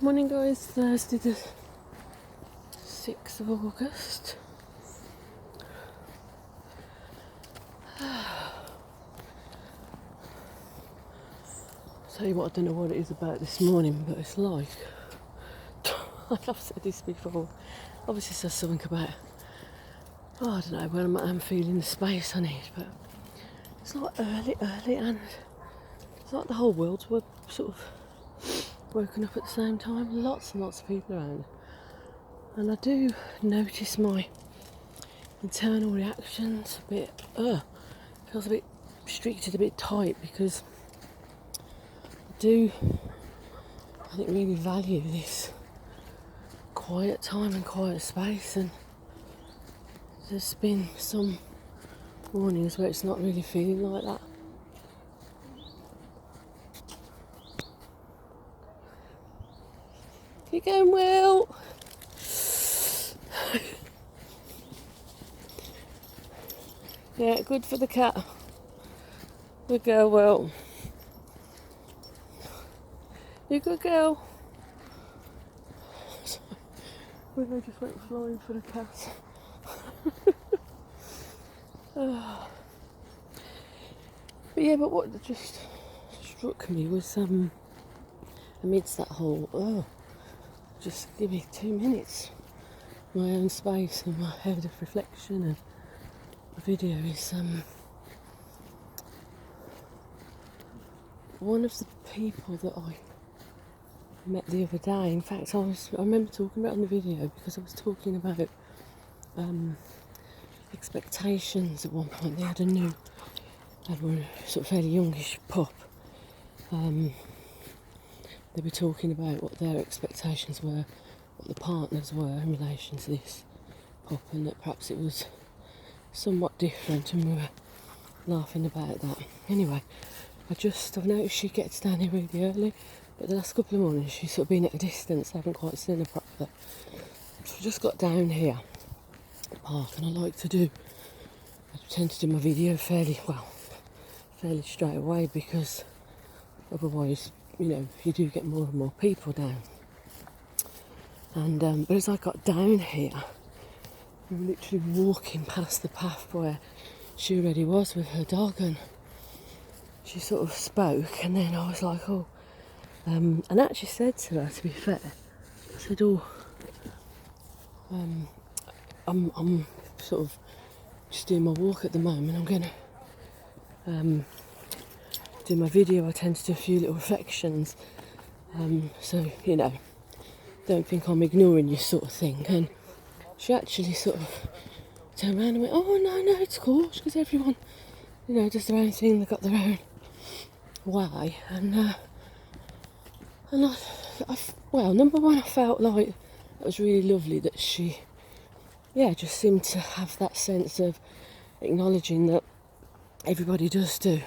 Morning guys, Thursday the 6th of August. Tell you what, I don't know what it is about this morning, but it's like, I've said this before, obviously it says something about, I don't know, when I'm feeling the space I need, but it's like early and it's like the whole world's sort of woken up at the same time, lots and lots of people around. And I do notice my internal reactions a bit, feels a bit restricted, a bit tight, because I do, I think, really value this quiet time and quiet space, and there's been some mornings where it's not really feeling like that. You're going well. Yeah, good for the cat. Good girl, Will. You good girl. Willow just went flying for the cat. But yeah, but what just struck me was amidst that whole just give me 2 minutes, my own space and my head of reflection and video is one of the people that I met the other day. In fact, I remember talking about it on the video because I was talking about expectations at one point. They had a sort of fairly youngish pup. They were talking about what their expectations were, what the partners were in relation to this pup, and that perhaps it was somewhat different, and we were laughing about that. Anyway, I've noticed she gets down here really early, but the last couple of mornings she's sort of been at a distance. I haven't quite seen her properly. So I just got down here at the park, and I tend to do my video fairly straight away, because otherwise, you do get more and more people down. And but as I got down here, we were literally walking past the path where she already was with her dog, and she sort of spoke, and then I was like, and I actually said to her, to be fair, I said, I'm sort of just doing my walk at the moment. I'm going to do my video. I tend to do a few little reflections, so don't think I'm ignoring you, sort of thing. And she actually sort of turned around and went, oh no, it's cool, because everyone does their own thing. They've got their own way. And number one, I felt like it was really lovely that she just seemed to have that sense of acknowledging that everybody does do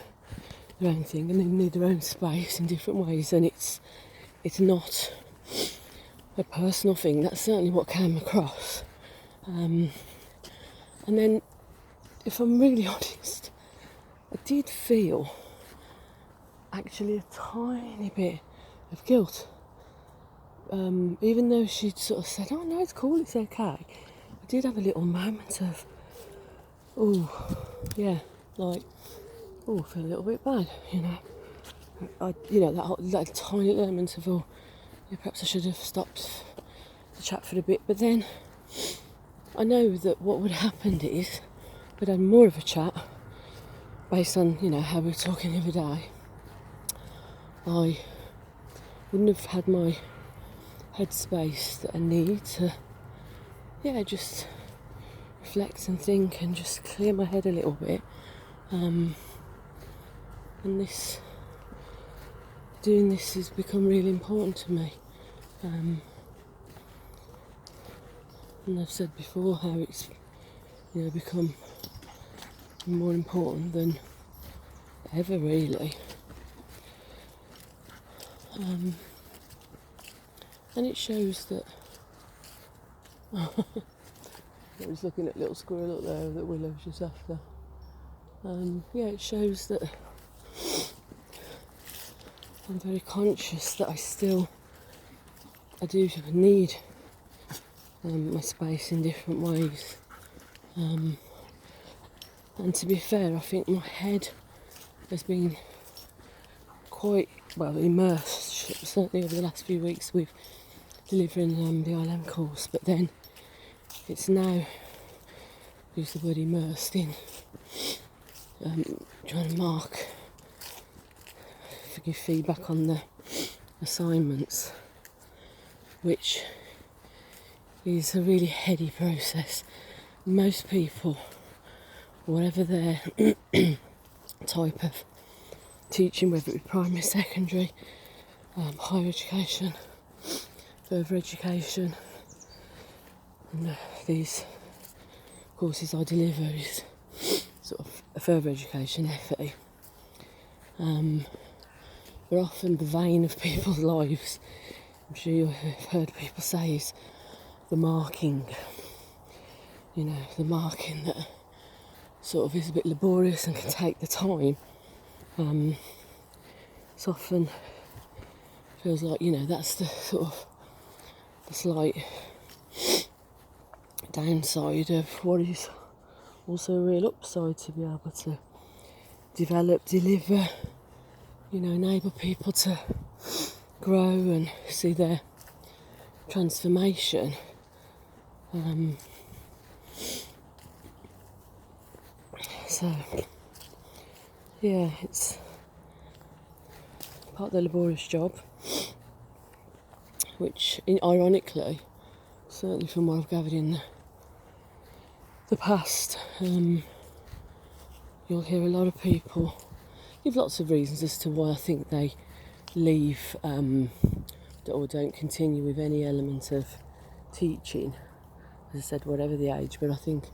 their own thing and they need their own space in different ways, and it's not a personal thing. That's certainly what came across. And then, if I'm really honest, I did feel actually a tiny bit of guilt. Even though she'd sort of said, oh no, it's cool, it's okay, I did have a little moment of, I feel a little bit bad, that tiny element of, perhaps I should have stopped the chat for a bit. But then I know that what would have happened is we'd had more of a chat based on, how we were talking the other day. I wouldn't have had my headspace that I need to, just reflect and think and just clear my head a little bit. And doing this has become really important to me. And I've said before how it's, become more important than ever, really. And it shows that I was looking at little squirrel up there that Willow's just after. It shows that I'm very conscious that I still I do need my space in different ways. And to be fair, I think my head has been quite well immersed, certainly over the last few weeks with delivering the ILM course, but then it's now, use the word immersed in, trying to mark, give feedback on the assignments, which is a really heady process. Most people, whatever their type of teaching, whether it be primary, secondary, higher education, further education, and these courses I deliver is sort of a further education FE. They're often the vein of people's lives. I'm sure you've heard people say is the marking. You know, the marking that sort of is a bit laborious and can take the time. It's often feels like, you know, that's the sort of the slight downside of what is also a real upside, to be able to develop, deliver, you know, enable people to grow and see their transformation. So, yeah, it's part of the laborious job, which, ironically, certainly from what I've gathered in the past, you'll hear a lot of people give lots of reasons as to why I think they leave or don't continue with any element of teaching. As I said, whatever the age, but I think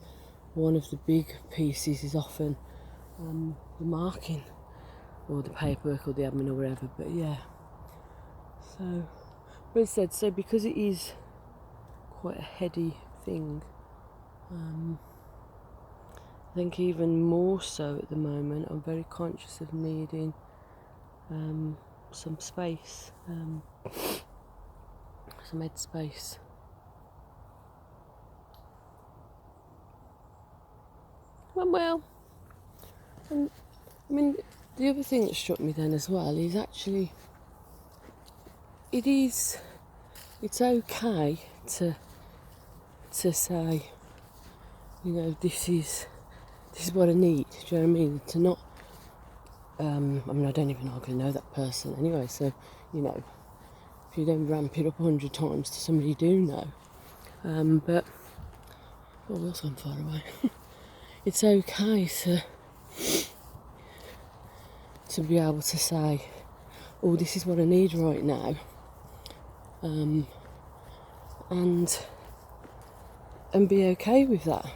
one of the big pieces is often the marking or the paperwork or the admin or whatever. But yeah, so as I said, so because it is quite a heady thing, I think even more so at the moment, I'm very conscious of needing some space, some head space. Well, and I mean, the other thing that struck me then as well is actually it's okay to say, you know, this is what I need. Do you know what I mean? To not, I mean, I don't even hardly know that person anyway. So, you know, if you don't ramp it up 100 times to somebody you do know, but oh, we've gone far away. It's okay to be able to say, oh, this is what I need right now, and be okay with that.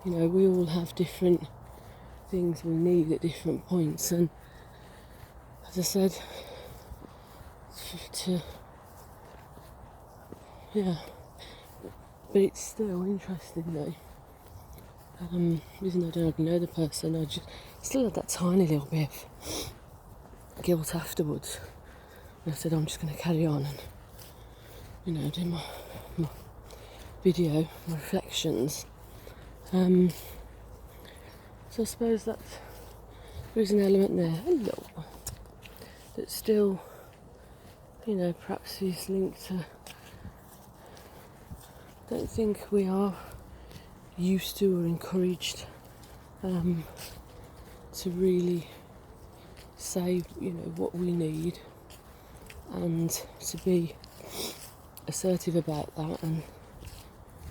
You know, we all have different things we need at different points, and as I said, but it's still interesting though. Even though I don't know the person, I just still had that tiny little bit of guilt afterwards. And I said, I'm just going to carry on and, you know, do my video, my reflections. So I suppose that there is an element there, hello, that still, you know, perhaps is linked to, I don't think we are used to or encouraged to really say, you know, what we need, and to be assertive about that and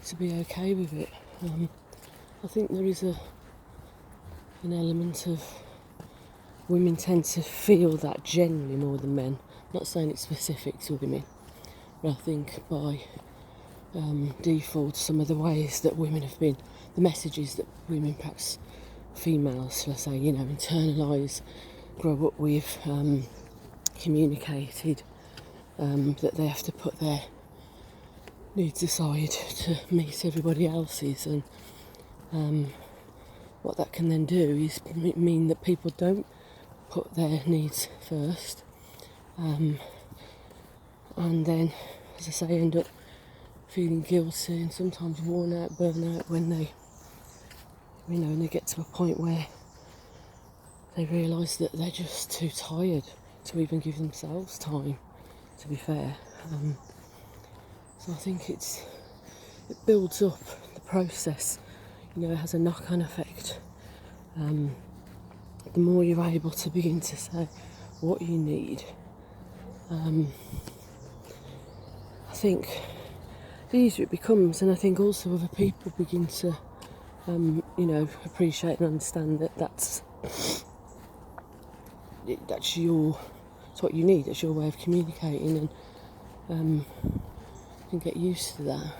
to be okay with it. I think there is an element of women tend to feel that generally more than men. I'm not saying it's specific to women, but I think by default, some of the ways that women have been, the messages that women, perhaps females, let's say, you know, internalise, grow up with, communicated, that they have to put their needs aside to meet everybody else's, and what that can then do is mean that people don't put their needs first, and then, as I say, end up feeling guilty and sometimes worn out, burn out when they, when they get to a point where they realise that they're just too tired to even give themselves time, to be fair. So I think it builds up the process, it has a knock-on effect. The more you're able to begin to say what you need, I think the easier it becomes, and I think also other people begin to, appreciate and understand that that's what you need. That's your way of communicating, and you can get used to that.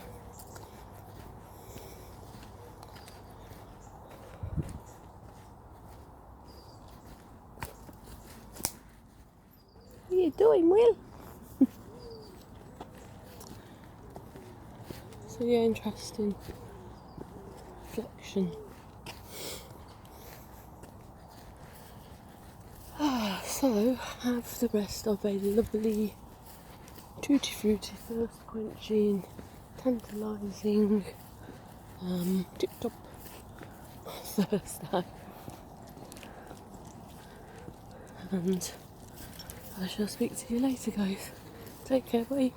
What are you doing, Will? So yeah, interesting reflection. So have the rest of a lovely, tutti frutti, thirst quenching, tantalising, tip top Thursday. And I shall speak to you later, guys. Take care, bye.